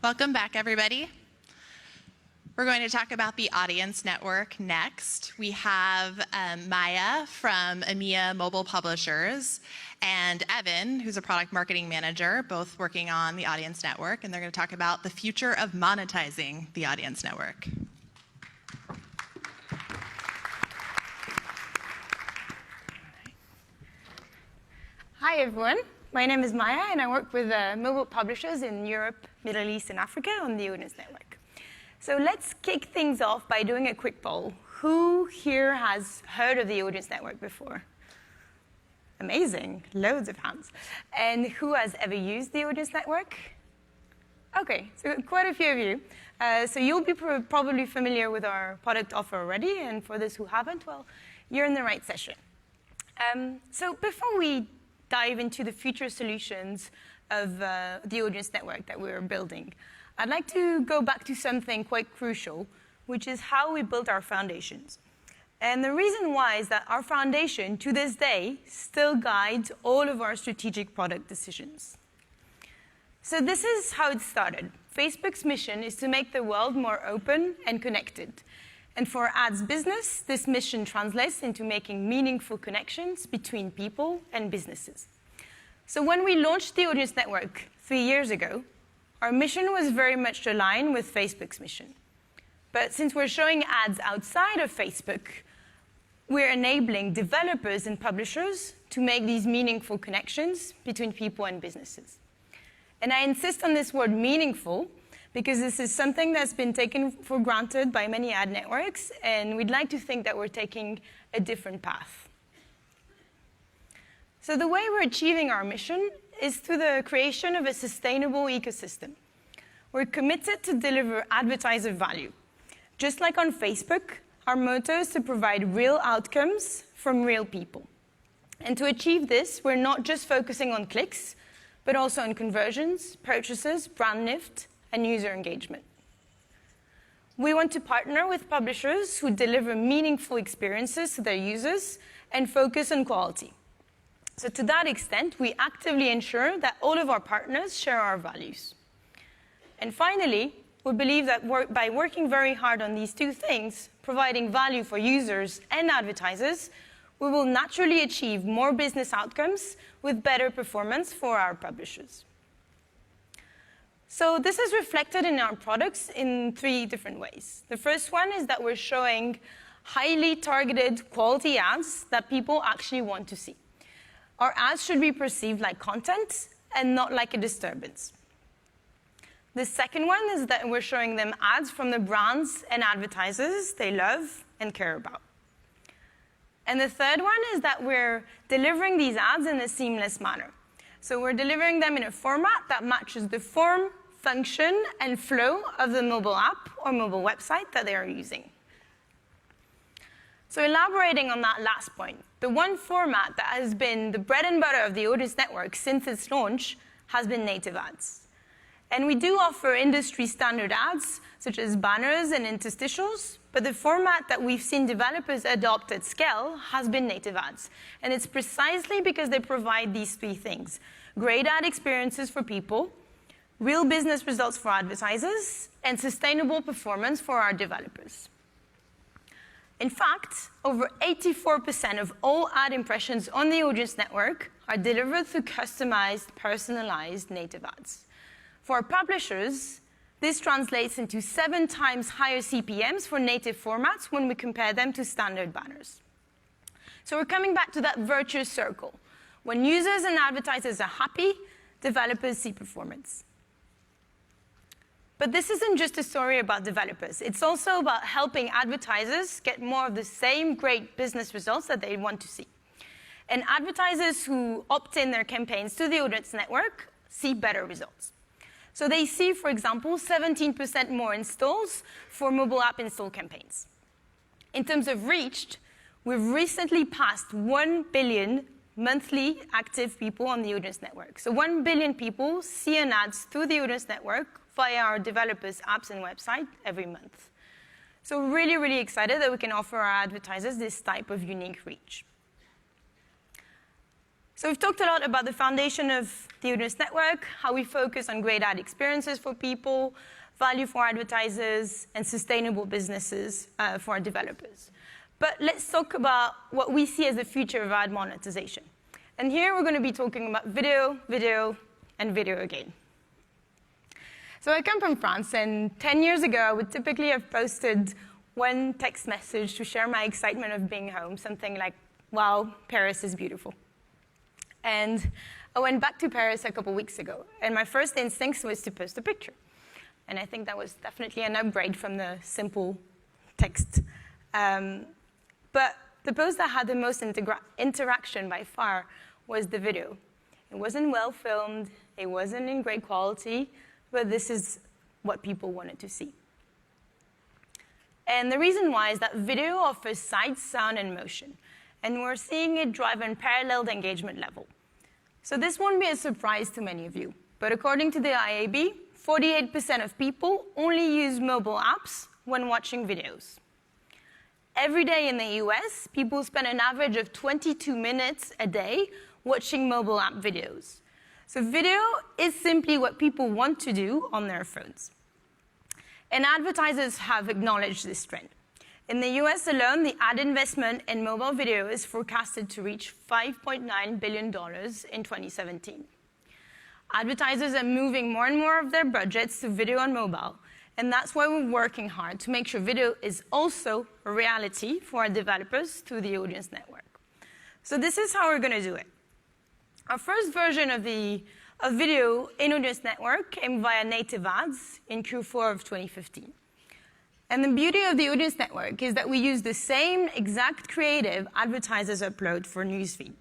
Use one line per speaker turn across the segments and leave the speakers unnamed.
Welcome back, everybody. We're going to talk about the audience network next. We have Maya from EMEA Mobile Publishers and Evan, who's a product marketing manager, both working on the audience network, and they're going to talk about the future of monetizing the audience network.
Hi, everyone. My name is Maya, and I work with mobile publishers in Europe, Middle East, and Africa on the audience network. So let's kick things off by doing a quick poll. Who here has heard of the audience network before? Amazing, loads of hands. And who has ever used the audience network? Okay, so quite a few of you. So you'll be probably familiar with our product offer already, and for those who haven't, well, you're in the right session. So before we dive into the future solutions of the audience network that we're building, I'd like to go back to something quite crucial, which is how we built our foundations. And the reason why is that our foundation, to this day, still guides all of our strategic product decisions. So this is how it started. Facebook's mission is to make the world more open and connected. And for our ads business, this mission translates into making meaningful connections between people and businesses. So when we launched the audience network 3 years ago, our mission was very much aligned with Facebook's mission. But since we're showing ads outside of Facebook, we're enabling developers and publishers to make these meaningful connections between people and businesses. And I insist on this word meaningful because this is something that's been taken for granted by many ad networks, and we'd like to think that we're taking a different path. So the way we're achieving our mission is through the creation of a sustainable ecosystem. We're committed to deliver advertiser value. Just like on Facebook, our motto is to provide real outcomes from real people. And to achieve this, we're not just focusing on clicks, but also on conversions, purchases, brand lift, and user engagement. We want to partner with publishers who deliver meaningful experiences to their users and focus on quality. So to that extent, we actively ensure that all of our partners share our values. And finally, we believe that by working very hard on these two things, providing value for users and advertisers, we will naturally achieve more business outcomes with better performance for our publishers. So this is reflected in our products in 3 different ways. The first one is that we're showing highly targeted quality ads that people actually want to see. Our ads should be perceived like content and not like a disturbance. The second one is that we're showing them ads from the brands and advertisers they love and care about. And the third one is that we're delivering these ads in a seamless manner. So we're delivering them in a format that matches the form, function, and flow of the mobile app or mobile website that they are using. So elaborating on that last point, the one format that has been the bread and butter of the audience network since its launch has been native ads. And we do offer industry standard ads, such as banners and interstitials, but the format that we've seen developers adopt at scale has been native ads. And it's precisely because they provide these 3 things: great ad experiences for people, real business results for advertisers, and sustainable performance for our developers. In fact, over 84% of all ad impressions on the audience network are delivered through customized, personalized native ads. For our publishers, this translates into 7 times higher CPMs for native formats when we compare them to standard banners. So we're coming back to that virtuous circle. When users and advertisers are happy, developers see performance. But this isn't just a story about developers. It's also about helping advertisers get more of the same great business results that they want to see. And advertisers who opt in their campaigns to the audience network see better results. So they see, for example, 17% more installs for mobile app install campaigns. In terms of reach, we've recently passed 1 billion monthly active people on the audience network. So 1 billion people see an ads through the audience network via our developers' apps and website every month. So we're really, really excited that we can offer our advertisers this type of unique reach. So we've talked a lot about the foundation of the audience network, how we focus on great ad experiences for people, value for advertisers, and sustainable businesses for our developers. But let's talk about what we see as the future of ad monetization. And here we're going to be talking about video, video, and video again. So I come from France, and 10 years ago, I would typically have posted one text message to share my excitement of being home, something like, wow, Paris is beautiful. And I went back to Paris a couple weeks ago, and my first instinct was to post a picture. And I think that was definitely an upgrade from the simple text. But the post that had the most interaction by far was the video. It wasn't well filmed, it wasn't in great quality, but this is what people wanted to see. And the reason why is that video offers sight, sound, and motion. And we're seeing it drive unparalleled engagement level. So this won't be a surprise to many of you. But according to the IAB, 48% of people only use mobile apps when watching videos. Every day in the US, people spend an average of 22 minutes a day watching mobile app videos. So video is simply what people want to do on their phones. And advertisers have acknowledged this trend. In the US alone, the ad investment in mobile video is forecasted to reach $5.9 billion in 2017. Advertisers are moving more and more of their budgets to video on mobile, and that's why we're working hard to make sure video is also a reality for our developers through the audience network. So this is how we're going to do it. Our first version of video in audience network came via native ads in Q4 of 2015. And the beauty of the audience network is that we use the same exact creative advertisers upload for newsfeed.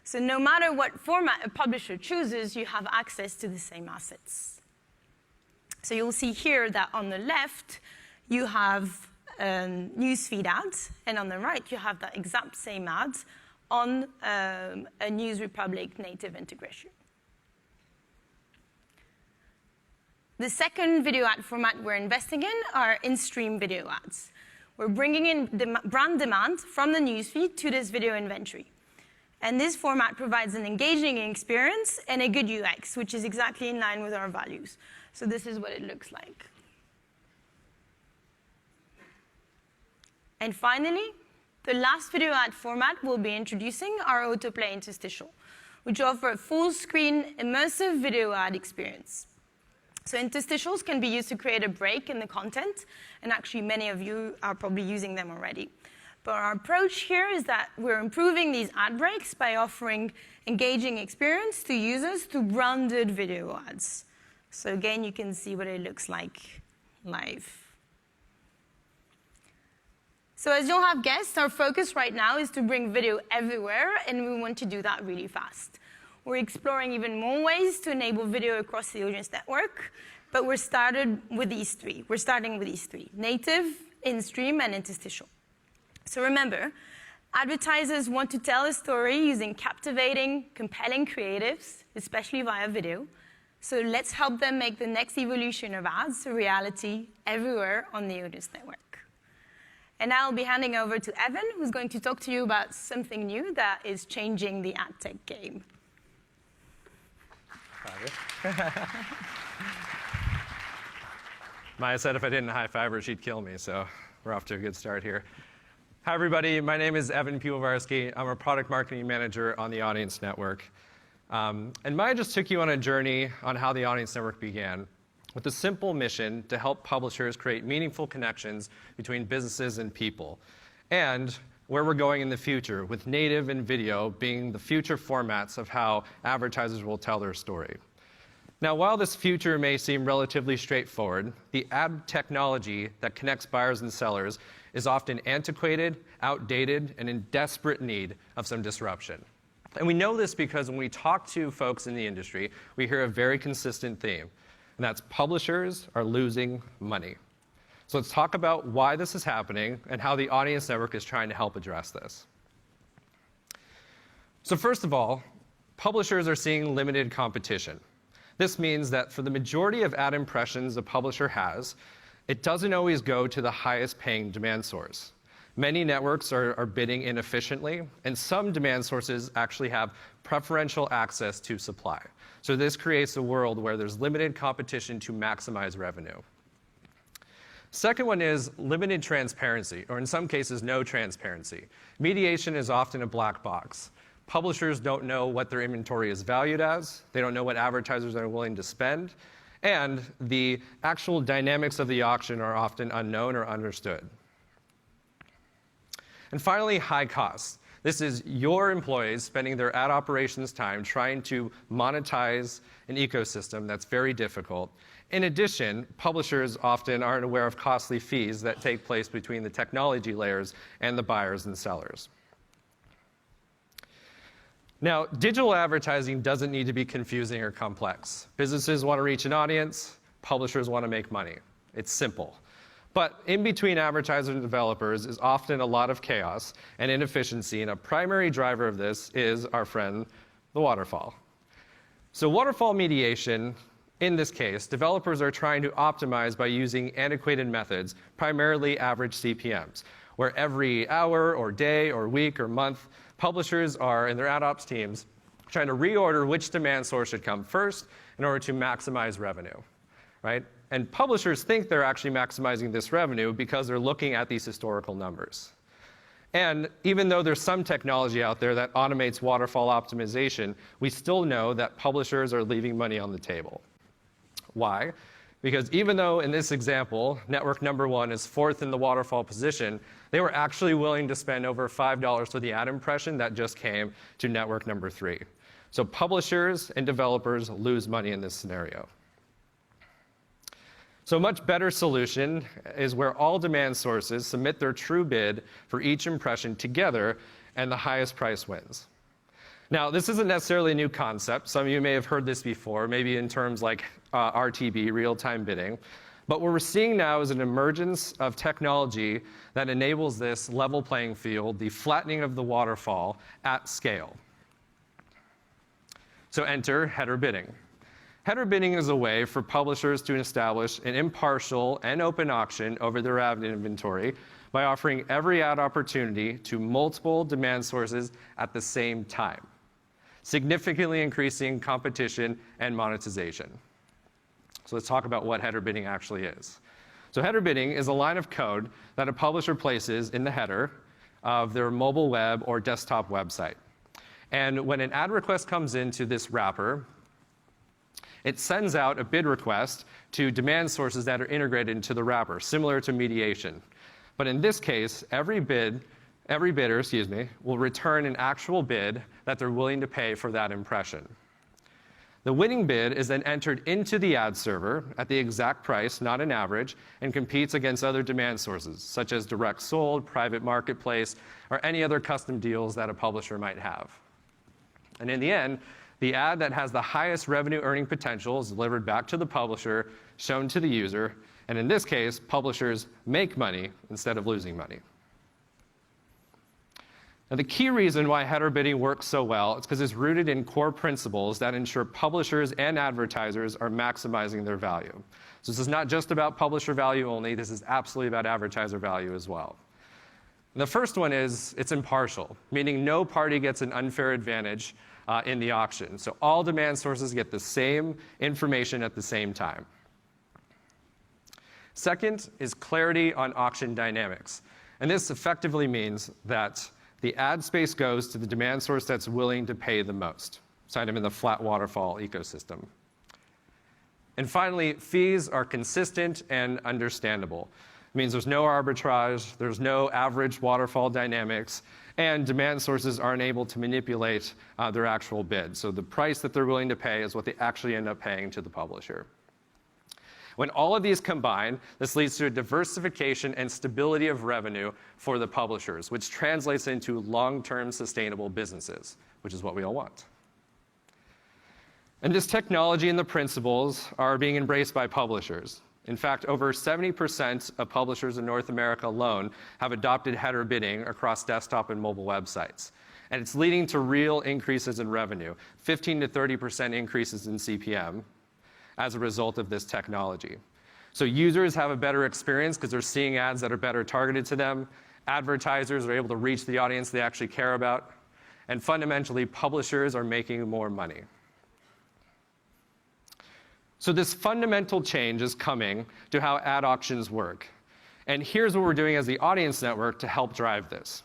So no matter what format a publisher chooses, you have access to the same assets. So you'll see here that on the left, you have newsfeed ads, and on the right, you have that exact same ads on a News Republic native integration. The second video ad format we're investing in are in-stream video ads. We're bringing in brand demand from the newsfeed to this video inventory. And this format provides an engaging experience and a good UX, which is exactly in line with our values. So this is what it looks like. And finally, the last video ad format we'll be introducing are autoplay interstitial, which offer a full-screen immersive video ad experience. So interstitials can be used to create a break in the content, and actually many of you are probably using them already. But our approach here is that we're improving these ad breaks by offering engaging experience to users through branded video ads. So again, you can see what it looks like live. So as you'll have guessed, our focus right now is to bring video everywhere, and we want to do that really fast. We're exploring even more ways to enable video across the audience network, but we're starting with these three, native, in-stream, and interstitial. So remember, advertisers want to tell a story using captivating, compelling creatives, especially via video. So let's help them make the next evolution of ads a reality everywhere on the audience network. And now I'll be handing over to Evan, who's going to talk to you about something new that is changing the ad tech game.
Maya said if I didn't high-five her, she'd kill me, so we're off to a good start here. Hi, everybody. My name is Evan Piwowarski. I'm a product marketing manager on the Audience Network. And Maya just took you on a journey on how the Audience Network began, with a simple mission to help publishers create meaningful connections between businesses and people, and where we're going in the future, with native and video being the future formats of how advertisers will tell their story. Now, while this future may seem relatively straightforward, the ad technology that connects buyers and sellers is often antiquated, outdated, and in desperate need of some disruption. And we know this because when we talk to folks in the industry, we hear a very consistent theme, and that's publishers are losing money. So let's talk about why this is happening and how the Audience Network is trying to help address this. So first of all, publishers are seeing limited competition. This means that for the majority of ad impressions a publisher has, it doesn't always go to the highest paying demand source. Many networks are bidding inefficiently, and some demand sources actually have preferential access to supply. So this creates a world where there's limited competition to maximize revenue. Second one is limited transparency, or in some cases, no transparency. Mediation is often a black box. Publishers don't know what their inventory is valued as, they don't know what advertisers are willing to spend, and the actual dynamics of the auction are often unknown or understood. And finally, high costs. This is your employees spending their ad operations time trying to monetize an ecosystem that's very difficult. In addition, publishers often aren't aware of costly fees that take place between the technology layers and the buyers and sellers. Now, digital advertising doesn't need to be confusing or complex. Businesses want to reach an audience, publishers want to make money. It's simple. But in between advertisers and developers is often a lot of chaos and inefficiency, and a primary driver of this is our friend, the waterfall. So waterfall mediation, in this case, developers are trying to optimize by using antiquated methods, primarily average CPMs, where every hour or day or week or month, publishers are, in their ad ops teams, trying to reorder which demand source should come first in order to maximize revenue, right? And publishers think they're actually maximizing this revenue because they're looking at these historical numbers. And even though there's some technology out there that automates waterfall optimization, we still know that publishers are leaving money on the table. Why? Because even though in this example, network number 1 is 4th in the waterfall position, they were actually willing to spend over $5 for the ad impression that just came to network number 3. So publishers and developers lose money in this scenario. So a much better solution is where all demand sources submit their true bid for each impression together, and the highest price wins. Now, this isn't necessarily a new concept. Some of you may have heard this before, maybe in terms like RTB, real-time bidding. But what we're seeing now is an emergence of technology that enables this level playing field, the flattening of the waterfall at scale. So enter header bidding. Header bidding is a way for publishers to establish an impartial and open auction over their ad inventory by offering every ad opportunity to multiple demand sources at the same time, significantly increasing competition and monetization. So let's talk about what header bidding actually is. So header bidding is a line of code that a publisher places in the header of their mobile web or desktop website. And when an ad request comes into this wrapper, it sends out a bid request to demand sources that are integrated into the wrapper, similar to mediation. But in this case, every bidder will return an actual bid that they're willing to pay for that impression. The winning bid is then entered into the ad server at the exact price, not an average, and competes against other demand sources, such as direct sold, private marketplace, or any other custom deals that a publisher might have. And in the end, the ad that has the highest revenue earning potential is delivered back to the publisher, shown to the user, and in this case, publishers make money instead of losing money. Now, the key reason why header bidding works so well is because it's rooted in core principles that ensure publishers and advertisers are maximizing their value. So this is not just about publisher value only, this is absolutely about advertiser value as well. And the first one is it's impartial, meaning no party gets an unfair advantage in the auction. So all demand sources get the same information at the same time. Second is clarity on auction dynamics. And this effectively means that the ad space goes to the demand source that's willing to pay the most. Sign them in the flat waterfall ecosystem. And finally, fees are consistent and understandable. It means there's no arbitrage, there's no average waterfall dynamics, and demand sources aren't able to manipulate their actual bid. So the price that they're willing to pay is what they actually end up paying to the publisher. When all of these combine, this leads to a diversification and stability of revenue for the publishers, which translates into long-term sustainable businesses, which is what we all want. And this technology and the principles are being embraced by publishers. In fact, over 70% of publishers in North America alone have adopted header bidding across desktop and mobile websites. And it's leading to real increases in revenue, 15 to 30% increases in CPM as a result of this technology. So users have a better experience because they're seeing ads that are better targeted to them, Advertisers are able to reach the audience they actually care about. And fundamentally, publishers are making more money. So this fundamental change is coming to how ad auctions work. And here's what we're doing as the Audience Network to help drive this.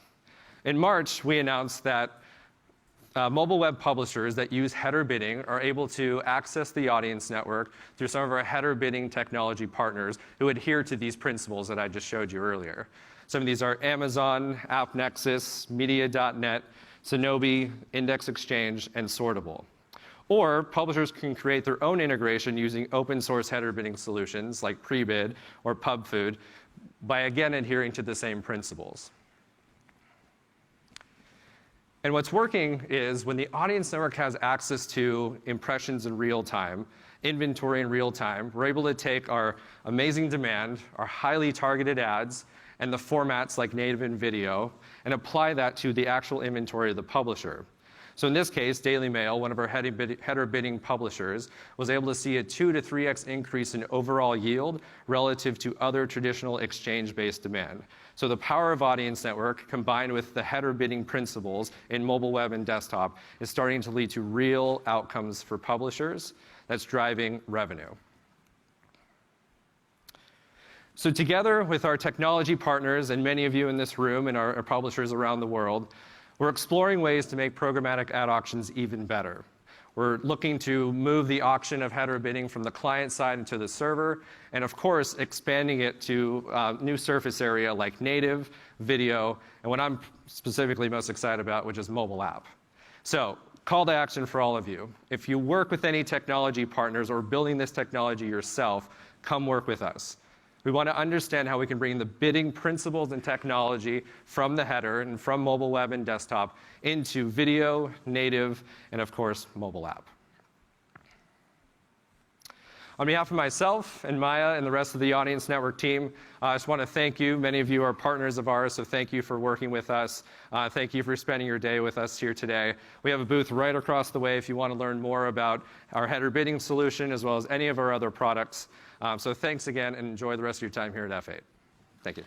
In March, we announced that mobile web publishers that use header bidding are able to access the Audience Network through some of our header bidding technology partners who adhere to these principles that I just showed you earlier. Some of these are Amazon, AppNexus, Media.net, Sonobi, Index Exchange, and Sortable. Or publishers can create their own integration using open source header bidding solutions like Prebid or PubFood by again adhering to the same principles. And what's working is when the Audience Network has access to impressions in real time, inventory in real time, we're able to take our amazing demand, our highly targeted ads, and the formats like native and video, and apply that to the actual inventory of the publisher. So in this case, Daily Mail, one of our header bidding publishers, was able to see a 2 to 3x increase in overall yield relative to other traditional exchange-based demand. So the power of Audience Network, combined with the header bidding principles in mobile web and desktop, is starting to lead to real outcomes for publishers that's driving revenue. So together with our technology partners and many of you in this room and our publishers around the world, we're exploring ways to make programmatic ad auctions even better. We're looking to move the auction of header bidding from the client side into the server, and of course, expanding it to new surface area like native, video, and what I'm specifically most excited about, which is mobile app. So, call to action for all of you. If you work with any technology partners or building this technology yourself, come work with us. We want to understand how we can bring the bidding principles and technology from the header and from mobile web and desktop into video, native, and of course, mobile app. On behalf of myself and Maya and the rest of the Audience Network team, I just want to thank you. Many of you are partners of ours, so thank you for working with us. Thank you for spending your day with us here today. We have a booth right across the way if you want to learn more about our header bidding solution as well as any of our other products. So thanks again, and enjoy the rest of your time here at F8. Thank you.